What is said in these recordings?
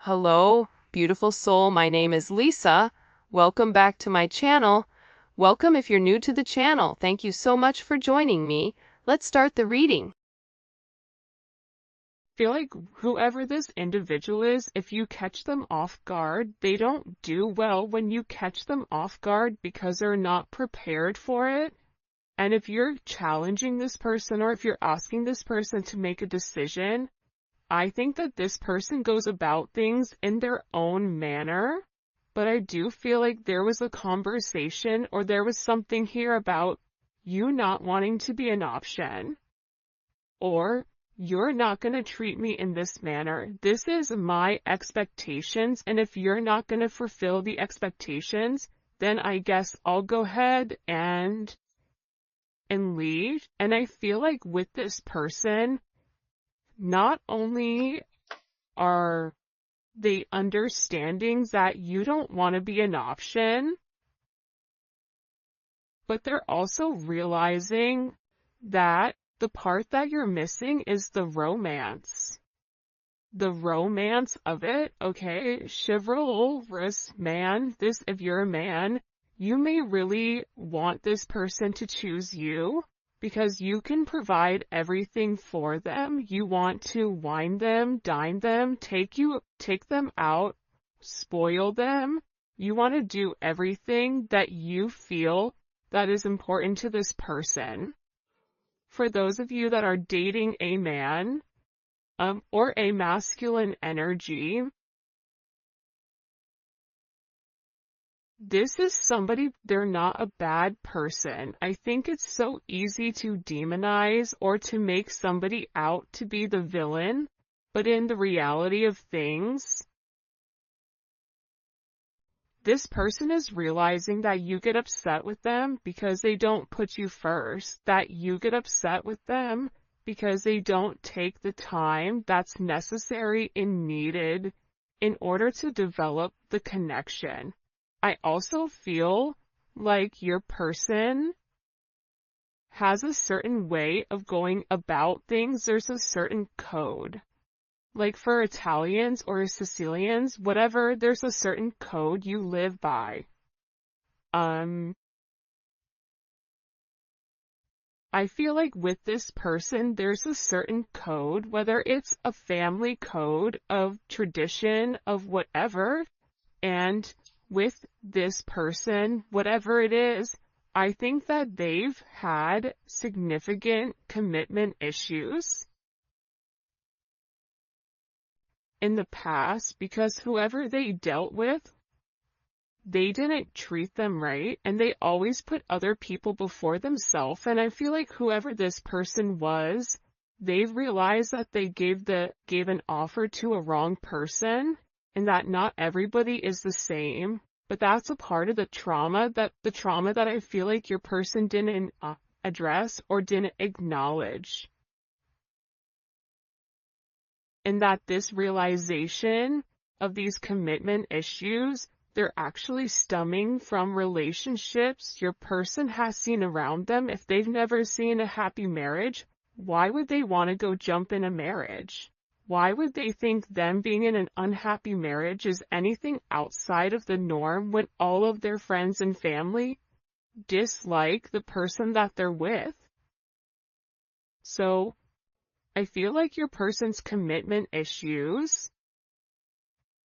Hello, beautiful soul. My name is Lisa. Welcome back to my channel. Welcome if you're new to the channel. Thank you so much for joining me. Let's start the reading. Feel like whoever this individual is, if you catch them off guard, they don't do well when you catch them off guard because they're not prepared for it. And if you're challenging this person or if you're asking this person to make a decision, I think that this person goes about things in their own manner. But I do feel like there was a conversation or there was something here about you not wanting to be an option, or you're not going to treat me in this manner. This is my expectations, and if you're not going to fulfill the expectations, then I guess I'll go ahead and leave. And I feel like with this person, not only are they understanding that you don't want to be an option, but they're also realizing that the part that you're missing is the romance. The romance of it, okay? Chivalrous man, if you're a man, you may really want this person to choose you because you can provide everything for them. You want to wine them, dine them, take them out, spoil them. You want to do everything that you feel that is important to this person. For those of you that are dating a man, or a masculine energy, this is somebody, they're not a bad person. I think it's so easy to demonize or to make somebody out to be the villain, but in the reality of things, this person is realizing that you get upset with them because they don't put you first, that you get upset with them because they don't take the time that's necessary and needed in order to develop the connection. I also feel like your person has a certain way of going about things. There's a certain code. Like for Italians or Sicilians, whatever, there's a certain code you live by. I feel like with this person, there's a certain code, whether it's a family code of tradition of whatever, and with this person, whatever it is, I think that they've had significant commitment issues in the past because whoever they dealt with, they didn't treat them right, and they always put other people before themselves. And I feel like whoever this person was, they've realized that they gave an offer to a wrong person, and that not everybody is the same. But that's a part of the trauma that I feel like your person didn't address or didn't acknowledge. And that this realization of these commitment issues, they're actually stemming from relationships your person has seen around them. If they've never seen a happy marriage, why would they want to go jump in a marriage? Why would they think them being in an unhappy marriage is anything outside of the norm when all of their friends and family dislike the person that they're with? So I feel like your person's commitment issues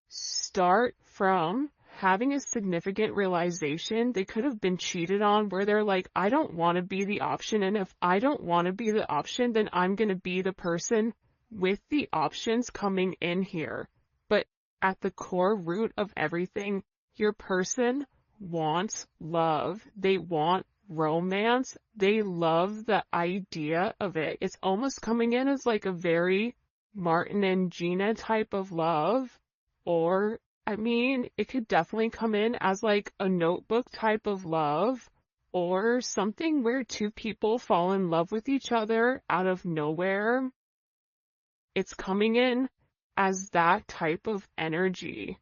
start from having a significant realization they could have been cheated on, where they're like, I don't want to be the option, and if I don't want to be the option, then I'm going to be the person with the options coming in here. But at the core root of everything, your person wants love. They want romance. They love the idea of it. It's almost coming in as like a very Martin and Gina type of love, or I mean, it could definitely come in as like a Notebook type of love, or something where two people fall in love with each other out of nowhere. It's coming in as that type of energy,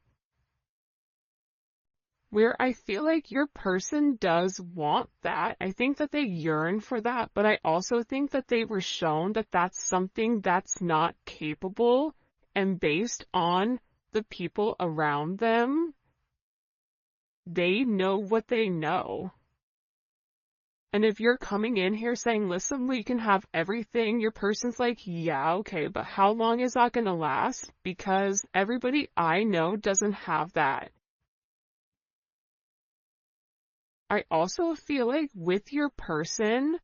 where I feel like your person does want that. I think that they yearn for that, but I also think that they were shown that that's something that's not capable, and based on the people around them, they know what they know. And if you're coming in here saying, listen, we can have everything, your person's like, yeah, okay, but how long is that going to last? Because everybody I know doesn't have that. I also feel like with your person,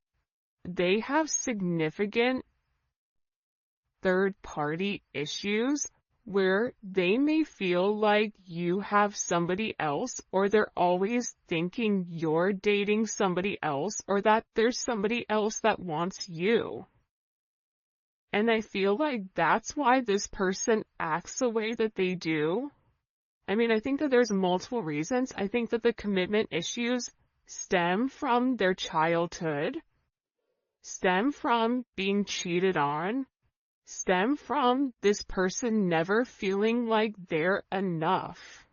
they have significant third-party issues where they may feel like you have somebody else, or they're always thinking you're dating somebody else, or that there's somebody else that wants you. And I feel like that's why this person acts the way that they do. I mean, I think that there's multiple reasons. I think that the commitment issues stem from their childhood, stem from being cheated on, stem from this person never feeling like they're enough.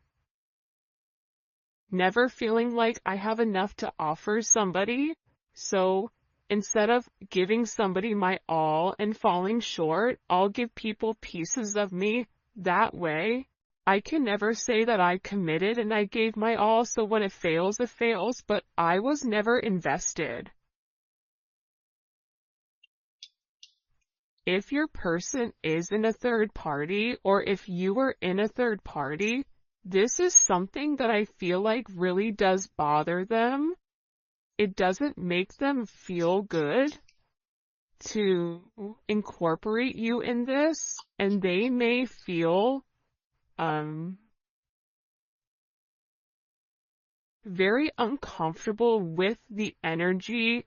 Never feeling like I have enough to offer somebody, so instead of giving somebody my all and falling short, I'll give people pieces of me. That way, I can never say that I committed and I gave my all, so when it fails, but I was never invested. If your person is in a third party, or if you are in a third party, this is something that I feel like really does bother them. It doesn't make them feel good to incorporate you in this, and they may feel very uncomfortable with the energy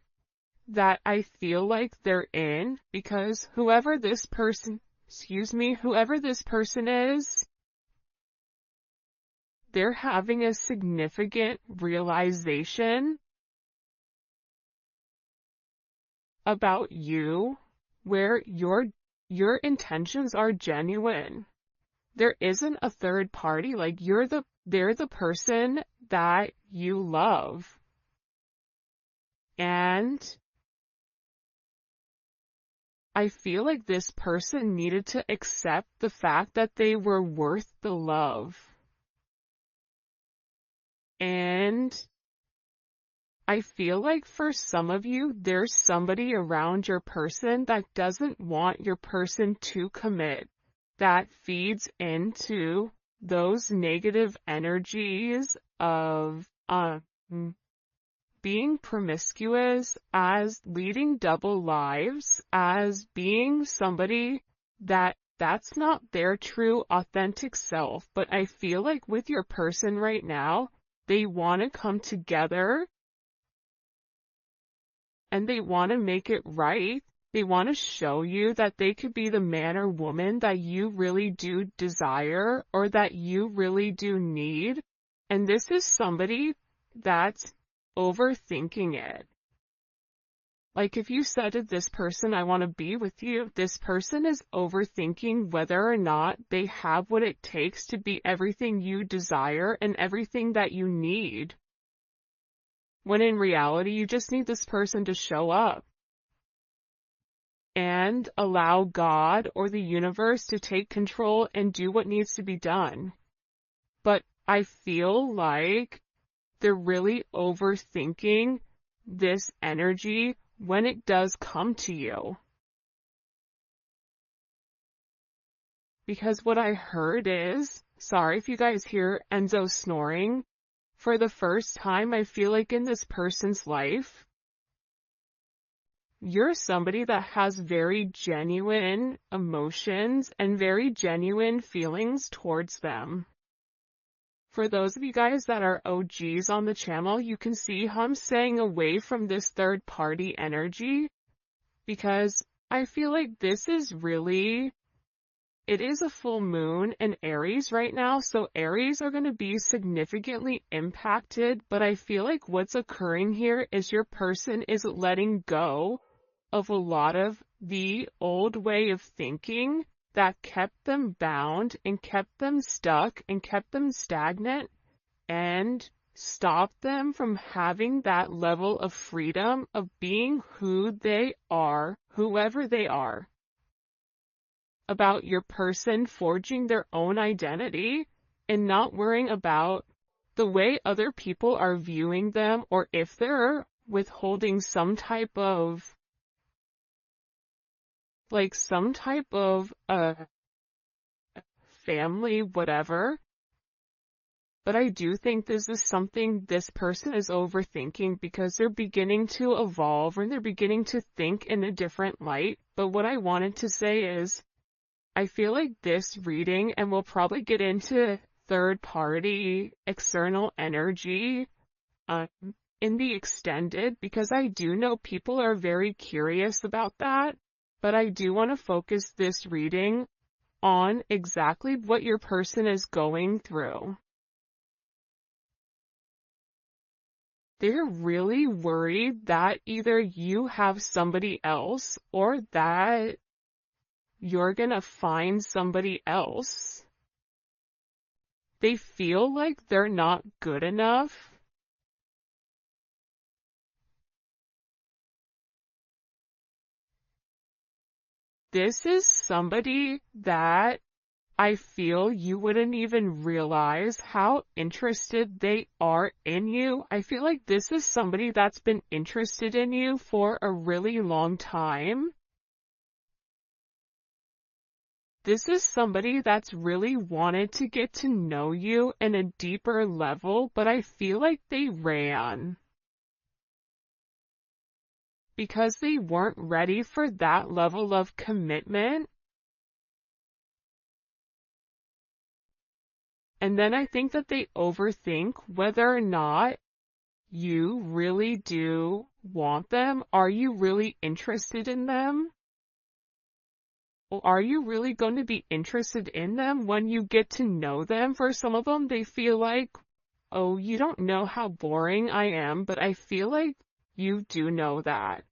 that I feel like they're in, because whoever this person is, they're having a significant realization about you where your intentions are genuine. There isn't a third party, like they're the person that you love. And I feel like this person needed to accept the fact that they were worth the love. And I feel like for some of you, there's somebody around your person that doesn't want your person to commit, that feeds into those negative energies of being promiscuous, as leading double lives, as being somebody that's not their true authentic self. But I feel like with your person right now, they want to come together and they want to make it right. They want to show you that they could be the man or woman that you really do desire, or that you really do need. And this is somebody that's overthinking it. Like if you said to this person, I want to be with you, this person is overthinking whether or not they have what it takes to be everything you desire and everything that you need. When in reality, you just need this person to show up and allow God or the universe to take control and do what needs to be done. But I feel like they're really overthinking this energy when it does come to you. Because what I heard is, sorry if you guys hear Enzo snoring, for the first time I feel like in this person's life, you're somebody that has very genuine emotions and very genuine feelings towards them. For those of you guys that are OGs on the channel, you can see how I'm staying away from this third party energy, because I feel like this is really, it is a full moon in Aries right now, so Aries are going to be significantly impacted, but I feel like what's occurring here is your person is letting go of a lot of the old way of thinking that kept them bound and kept them stuck and kept them stagnant and stopped them from having that level of freedom of being who they are, whoever they are. about your person forging their own identity and not worrying about the way other people are viewing them, or if they're withholding some type of family, whatever. But I do think this is something this person is overthinking because they're beginning to evolve and they're beginning to think in a different light. But what I wanted to say is, I feel like this reading, and we'll probably get into third party external energy in the extended, because I do know people are very curious about that. But I do want to focus this reading on exactly what your person is going through. They're really worried that either you have somebody else or that you're gonna find somebody else. They feel like they're not good enough. This is somebody that I feel you wouldn't even realize how interested they are in you. I feel like this is somebody that's been interested in you for a really long time. This is somebody that's really wanted to get to know you in a deeper level, but I feel like they ran because they weren't ready for that level of commitment. And then I think that they overthink whether or not you really do want them. Are you really interested in them? Or are you really going to be interested in them when you get to know them? For some of them, they feel like, oh, you don't know how boring I am, but I feel like you do know that.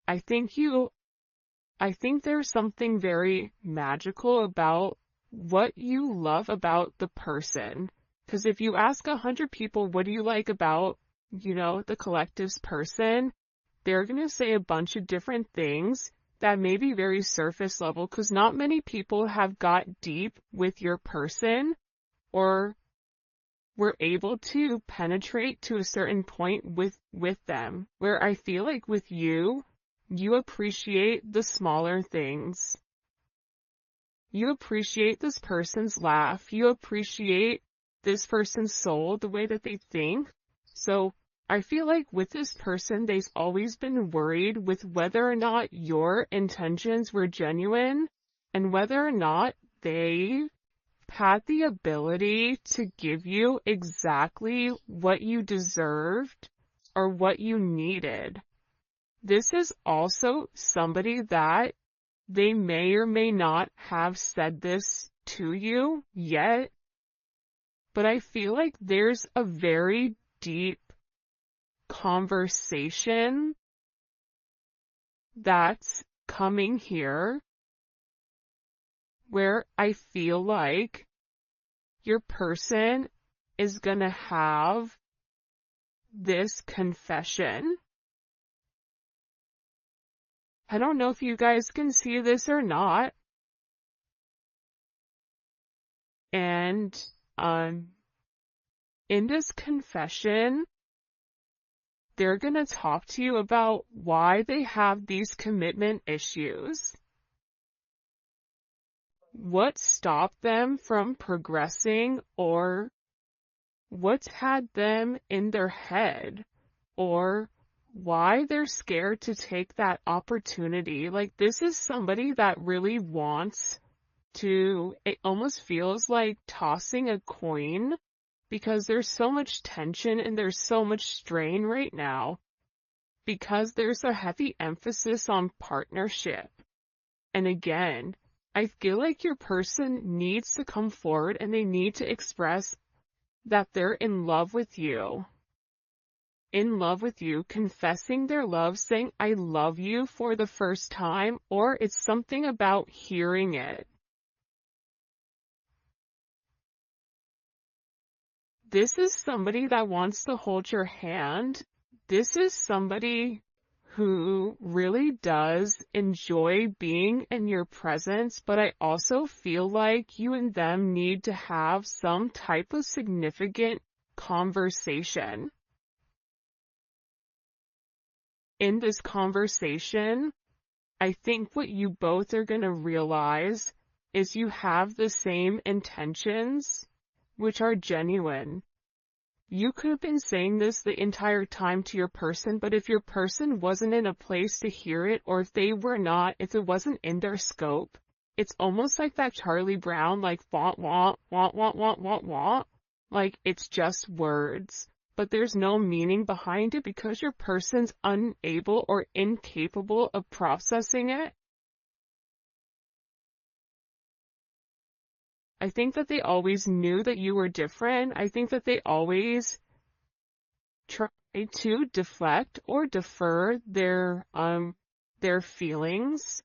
I think there's something very magical about what you love about the person. Because if you ask 100 people, what do you like about, the collective's person, they're going to say a bunch of different things that may be very surface level, because not many people have got deep with your person or were able to penetrate to a certain point with them, where I feel like with you, you appreciate the smaller things. You appreciate this person's laugh. You appreciate this person's soul, the way that they think. So I feel like with this person, they've always been worried with whether or not your intentions were genuine and whether or not they had the ability to give you exactly what you deserved or what you needed. This is also somebody that they may or may not have said this to you yet, but I feel like there's a very deep conversation that's coming here where I feel like your person is gonna have this confession. I don't know if you guys can see this or not. And in this confession, they're going to talk to you about why they have these commitment issues. What stopped them from progressing, or what's had them in their head, or why they're scared to take that opportunity. Like, this is somebody that really wants to, it almost feels like tossing a coin, because there's so much tension and there's so much strain right now, because there's a heavy emphasis on partnership. And again, I feel like your person needs to come forward and they need to express that they're in love with you. In love with you, confessing their love, saying, I love you for the first time, or it's something about hearing it. This is somebody that wants to hold your hand. This is somebody who really does enjoy being in your presence, but I also feel like you and them need to have some type of significant conversation. In this conversation, I think what you both are going to realize is you have the same intentions, which are genuine. You could have been saying this the entire time to your person, but if your person wasn't in a place to hear it, or if it wasn't in their scope, it's almost like that Charlie Brown, like, want, want. Like, it's just words, but there's no meaning behind it because your person's unable or incapable of processing it. I think that they always knew that you were different. I think that they always try to deflect or defer their feelings.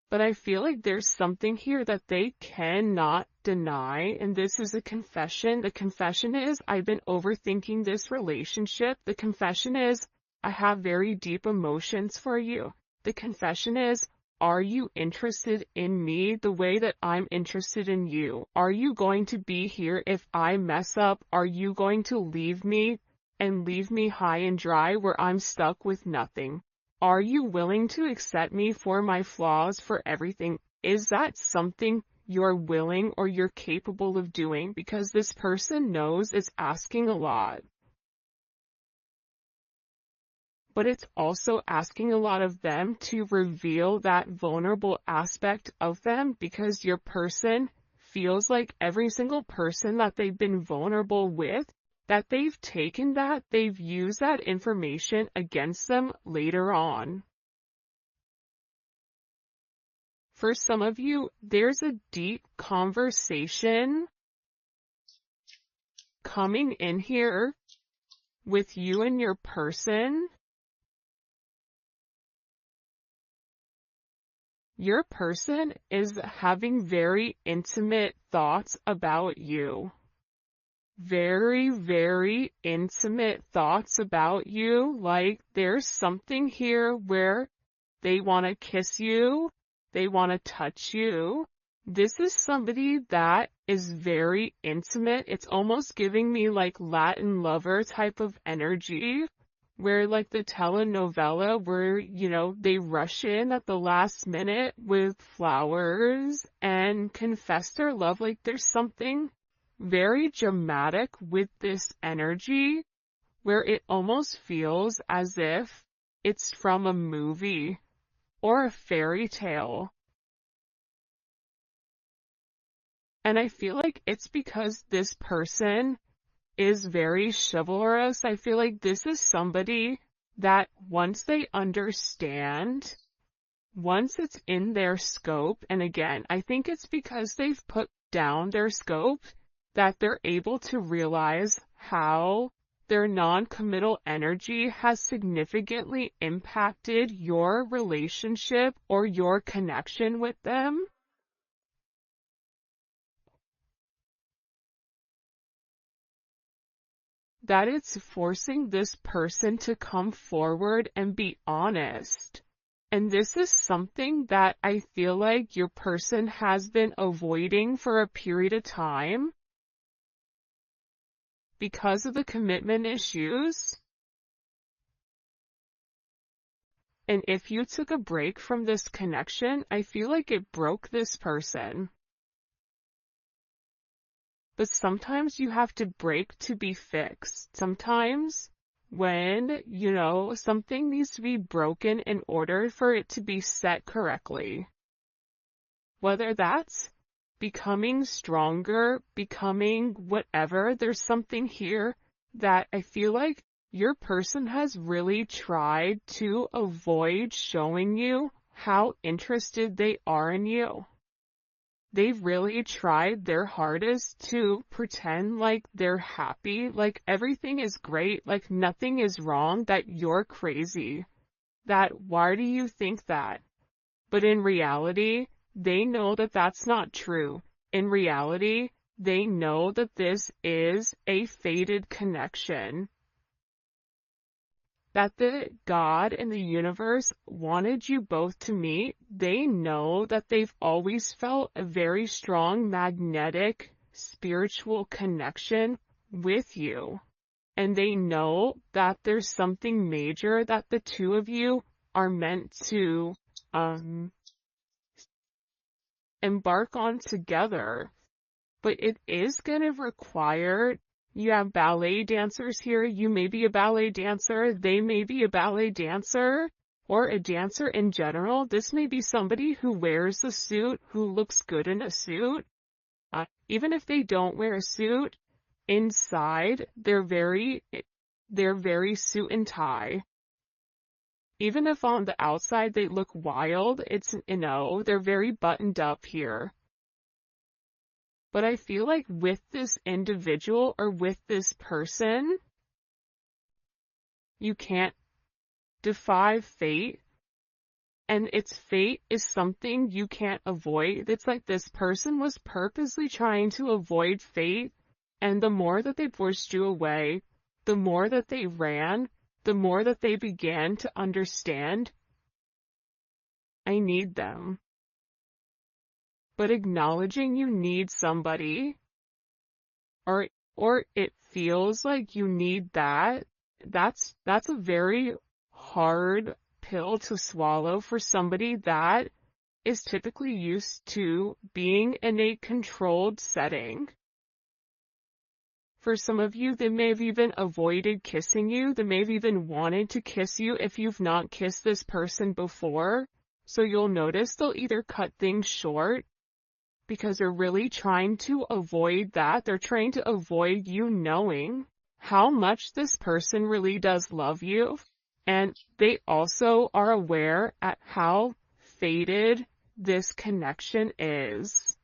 But I feel like there's something here that they cannot deny, and this is a confession. The confession is, I've been overthinking this relationship. The confession is, I have very deep emotions for you. The confession is, are you interested in me the way that I'm interested in you? Are you going to be here if I mess up? Are you going to leave me and leave me high and dry where I'm stuck with nothing? Are you willing to accept me for my flaws, for everything? Is that something you're willing or you're capable of doing? Because this person knows it's asking a lot. But it's also asking a lot of them to reveal that vulnerable aspect of them, because your person feels like every single person that they've been vulnerable with, that they've taken that, they've used that information against them later on. For some of you, there's a deep conversation coming in here with you and your person. Your person is having very intimate thoughts about you. Very, very intimate thoughts about you. Like, there's something here where they want to kiss you. They want to touch you. This is somebody that is very intimate. It's almost giving me like Latin lover type of energy, where like the telenovela where, they rush in at the last minute with flowers and confess their love. Like, there's something very dramatic with this energy where it almost feels as if it's from a movie or a fairy tale. And I feel like it's because this person is very chivalrous. I feel like this is somebody that once they understand, once it's in their scope, and again, I think it's because they've put down their scope, that they're able to realize how their non-committal energy has significantly impacted your relationship or your connection with them. That it's forcing this person to come forward and be honest. And this is something that I feel like your person has been avoiding for a period of time because of the commitment issues. And if you took a break from this connection, I feel like it broke this person. But sometimes you have to break to be fixed. Sometimes when, something needs to be broken in order for it to be set correctly. Whether that's becoming stronger, becoming whatever, there's something here that I feel like your person has really tried to avoid showing you how interested they are in you. They've really tried their hardest to pretend like they're happy, like everything is great, like nothing is wrong, that you're crazy. That why do you think that? But in reality, they know that that's not true. In reality, they know that this is a fated connection. that the God and the universe wanted you both to meet. They know that they've always felt a very strong magnetic spiritual connection with you. And they know that there's something major that the two of you are meant to embark on together. But it is going to require, you have ballet dancers here, you may be a ballet dancer, they may be a ballet dancer, or a dancer in general. This may be somebody who wears a suit, who looks good in a suit. Even if they don't wear a suit, inside, they're very suit and tie. Even if on the outside they look wild, they're very buttoned up here. But I feel like with this individual or with this person, you can't defy fate. And its fate is something you can't avoid. It's like this person was purposely trying to avoid fate. And the more that they pushed you away, the more that they ran, the more that they began to understand, I need them. But acknowledging you need somebody, or it feels like you need that's a very hard pill to swallow for somebody that is typically used to being in a controlled setting. For some of you, they may have even avoided kissing you. They may have even wanted to kiss you if you've not kissed this person before. So you'll notice they'll either cut things short because they're really trying to avoid that. They're trying to avoid you knowing how much this person really does love you. And they also are aware at how faded this connection is.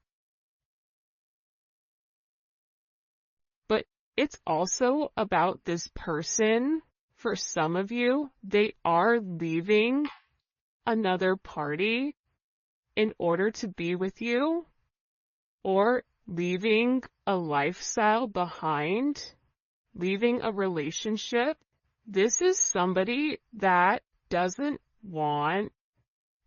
But it's also about this person. For some of you, they are leaving another party in order to be with you, or leaving a lifestyle behind, leaving a relationship. This is somebody that doesn't want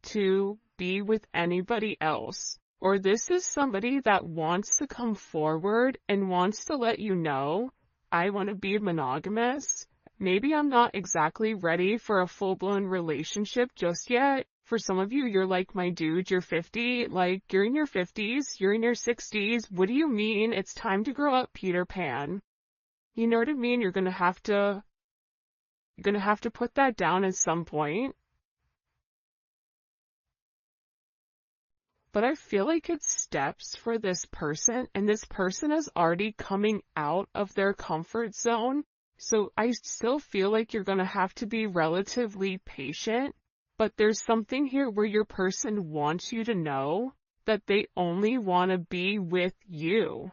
to be with anybody else. Or this is somebody that wants to come forward and wants to let you know, I want to be monogamous. Maybe I'm not exactly ready for a full-blown relationship just yet. For some of you, you're like, my dude, you're 50, like, you're in your 50s, you're in your 60s. What do you mean? It's time to grow up, Peter Pan. You know what I mean? You're gonna have to put that down at some point. But I feel like it's steps for this person, and this person is already coming out of their comfort zone. So I still feel like you're gonna have to be relatively patient. But there's something here where your person wants you to know that they only want to be with you.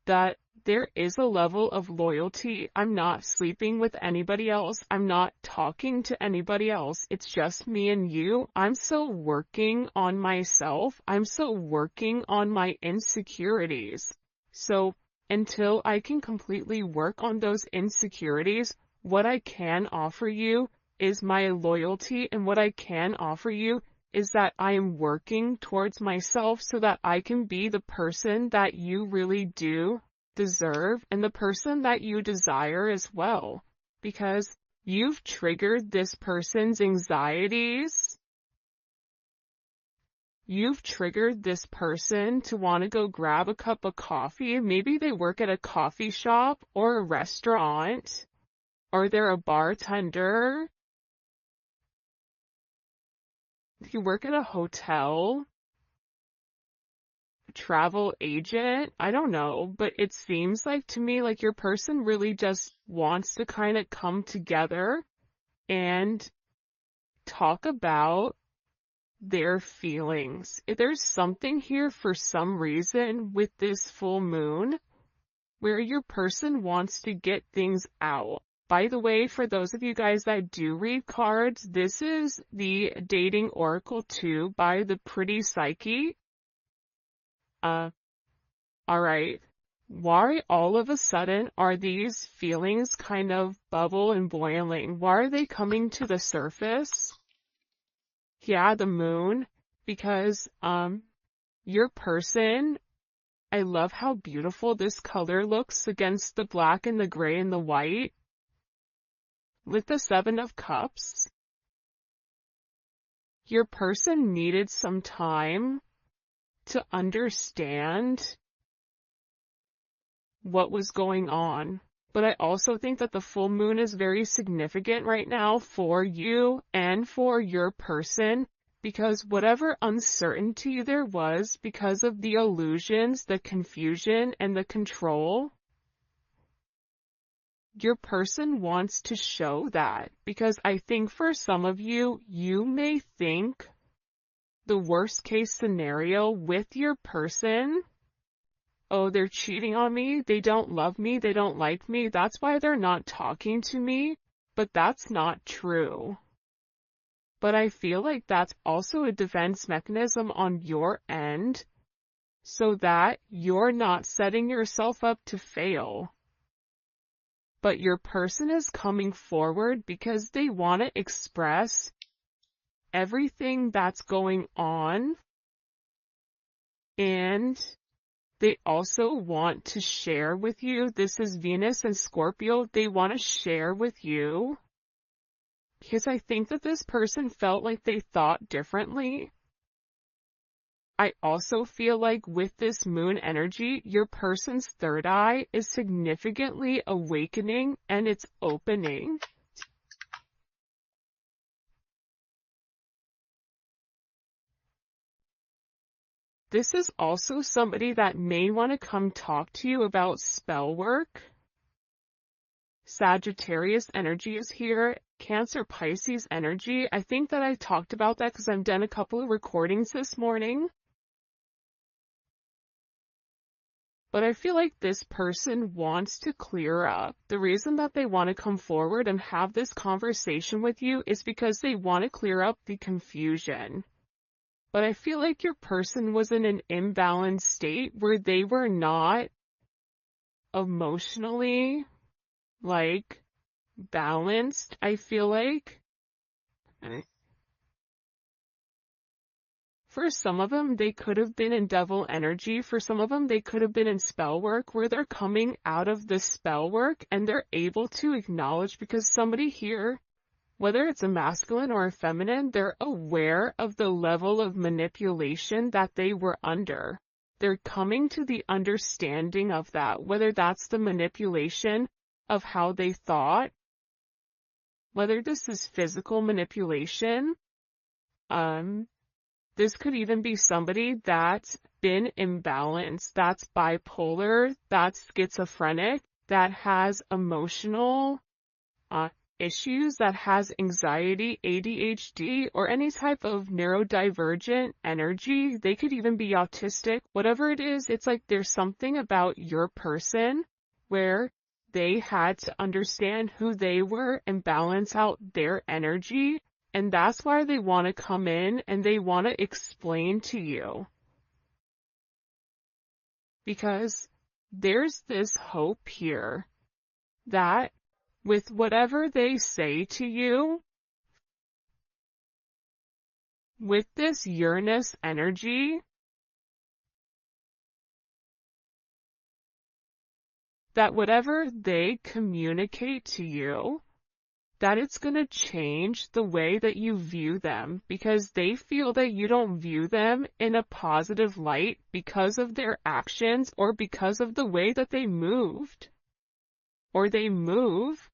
That there is a level of loyalty. I'm not sleeping with anybody else. I'm not talking to anybody else. It's just me and you. I'm still working on myself. I'm still working on my insecurities. So until I can completely work on those insecurities, what I can offer you is my loyalty, and what I can offer you is that I am working towards myself so that I can be the person that you really do deserve and the person that you desire as well. Because you've triggered this person's anxieties. You've triggered this person to want to go grab a cup of coffee. Maybe they work at a coffee shop or a restaurant. Or they're a bartender. You work at a hotel. A travel agent. I don't know. But it seems like to me like your person really just wants to kind of come together and talk about their feelings. If there's something here for some reason with this full moon where your person wants to get things out. By the way, for those of you guys that do read cards, this is the Dating Oracle 2 by the Pretty Psyche. Alright. Why all of a sudden are these feelings kind of bubble and boiling? Why are they coming to the surface? Yeah, the moon, because your person, I love how beautiful this color looks against the black and the gray and the white. With the Seven of Cups, your person needed some time to understand what was going on. But I also think that the full moon is very significant right now for you and for your person, because whatever uncertainty there was because of the illusions, the confusion, and the control, your person wants to show that. Because I think for some of you, you may think the worst case scenario with your person, oh, they're cheating on me, they don't love me, they don't like me, that's why they're not talking to me. But that's not true. But I feel like that's also a defense mechanism on your end, so that you're not setting yourself up to fail. But your person is coming forward because they want to express everything that's going on, and they also want to share with you. This is Venus and Scorpio. They want to share with you because I think that this person felt like they thought differently. I also feel like with this moon energy, your person's third eye is significantly awakening and it's opening. This is also somebody that may want to come talk to you about spell work. Sagittarius energy is here. Cancer, Pisces energy. I think that I talked about that because I've done a couple of recordings this morning. But I feel like this person wants to clear up. The reason that they want to come forward and have this conversation with you is because they want to clear up the confusion. But I feel like your person was in an imbalanced state where they were not emotionally, balanced, I feel like. For some of them, they could have been in devil energy. For some of them, they could have been in spell work, where they're coming out of the spell work and they're able to acknowledge, because somebody here, whether it's a masculine or a feminine, they're aware of the level of manipulation that they were under. They're coming to the understanding of that, whether that's the manipulation of how they thought, whether this is physical manipulation. This could even be somebody that's been imbalanced, that's bipolar, that's schizophrenic, that has emotional issues, that has anxiety, ADHD, or any type of neurodivergent energy. They could even be autistic. Whatever it is, it's like there's something about your person where they had to understand who they were and balance out their energy. And that's why they want to come in and they want to explain to you. Because there's this hope here that with whatever they say to you, with this Uranus energy, that whatever they communicate to you, that it's going to change the way that you view them, because they feel that you don't view them in a positive light because of their actions or because of the way that they moved or they move.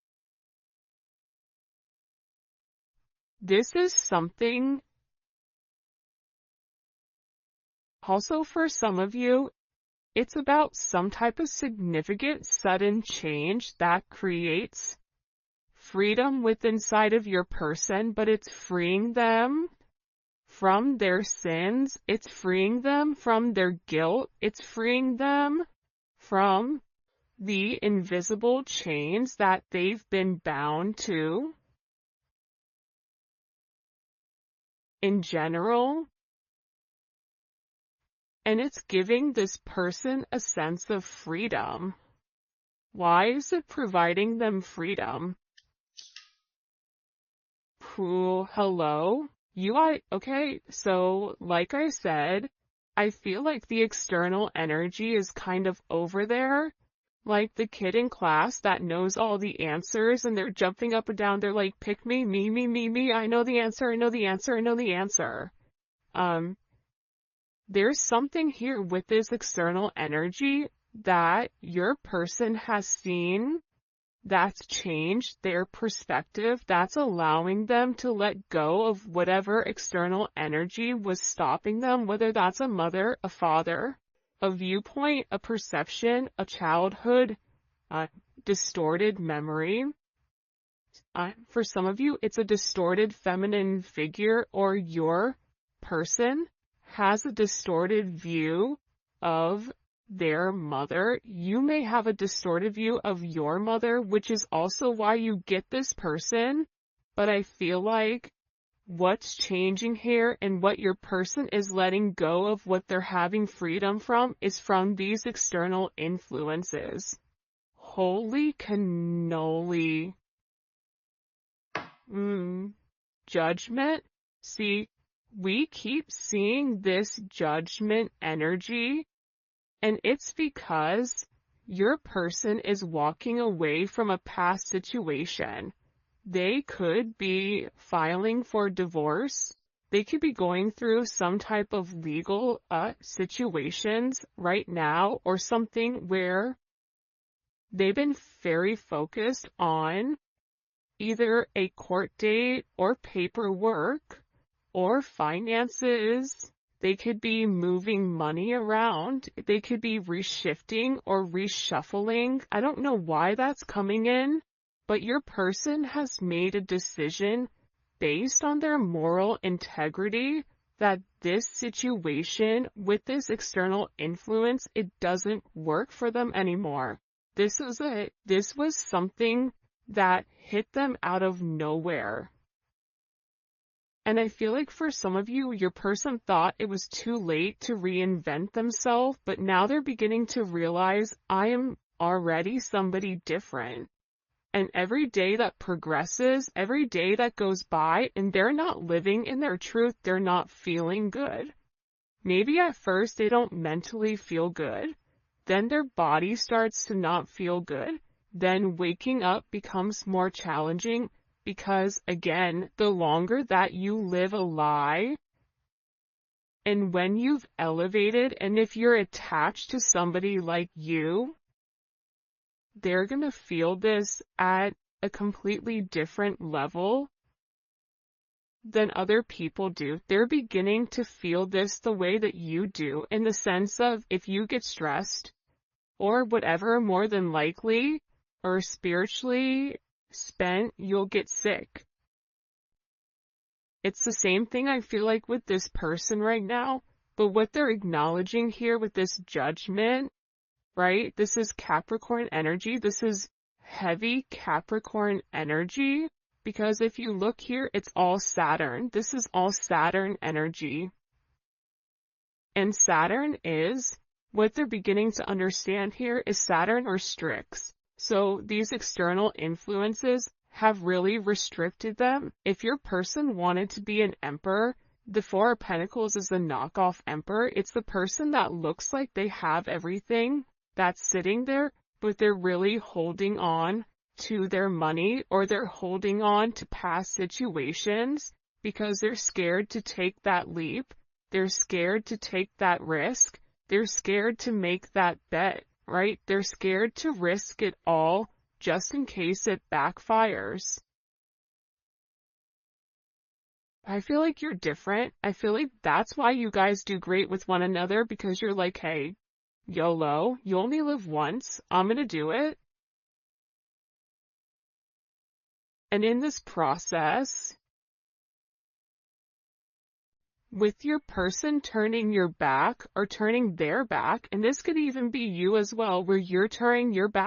This is something also for some of you. It's about some type of significant sudden change that creates freedom within inside of your person, but it's freeing them from their sins, it's freeing them from their guilt, it's freeing them from the invisible chains that they've been bound to. In general, and it's giving this person a sense of freedom. Why is it providing them freedom? Hello? Okay, so like I said, I feel like the external energy is kind of over there, like the kid in class that knows all the answers and they're jumping up and down, they're like, pick me, me, I know the answer, I know the answer, I know the answer. There's something here with this external energy that your person has seen that's changed their perspective, that's allowing them to let go of whatever external energy was stopping them, whether that's a mother, a father, a viewpoint, a perception, a childhood, a distorted memory. For some of you, it's a distorted feminine figure, or your person has a distorted view of their mother. You may have a distorted view of your mother, which is also why you get this person. But I feel like what's changing here and what your person is letting go of, what they're having freedom from, is from these external influences. Holy cannoli. Judgment. See, we keep seeing this judgment energy, and it's because your person is walking away from a past situation. They could be filing for divorce. They could be going through some type of legal situations right now, or something where they've been very focused on either a court date or paperwork or finances. They could be moving money around. They could be reshifting or reshuffling. I don't know why that's coming in, but your person has made a decision based on their moral integrity that this situation with this external influence, it doesn't work for them anymore. This was something that hit them out of nowhere. And I feel like for some of you, your person thought it was too late to reinvent themselves, but now they're beginning to realize, I am already somebody different. And every day that progresses, every day that goes by, and they're not living in their truth, they're not feeling good. Maybe at first they don't mentally feel good. Then their body starts to not feel good. Then waking up becomes more challenging because, again, the longer that you live a lie, and when you've elevated, and if you're attached to somebody like you, they're going to feel this at a completely different level than other people do. They're beginning to feel this the way that you do, in the sense of if you get stressed or whatever, more than likely, or spiritually spent, you'll get sick. It's the same thing I feel like with this person right now, but what they're acknowledging here with this judgment, right? This is Capricorn energy. This is heavy Capricorn energy, because if you look here, it's all Saturn. This is all Saturn energy. And Saturn is, what they're beginning to understand here is Saturn restricts. So these external influences have really restricted them. If your person wanted to be an emperor, the Four of Pentacles is the knockoff emperor. It's the person that looks like they have everything that's sitting there, but they're really holding on to their money, or they're holding on to past situations because they're scared to take that leap. They're scared to take that risk. They're scared to make that bet, right? They're scared to risk it all just in case it backfires. I feel like you're different. I feel like that's why you guys do great with one another, because you're like, hey, YOLO, you only live once. I'm gonna do it. And in this process, with your person turning your back or turning their back, and this could even be you as well, where you're turning your back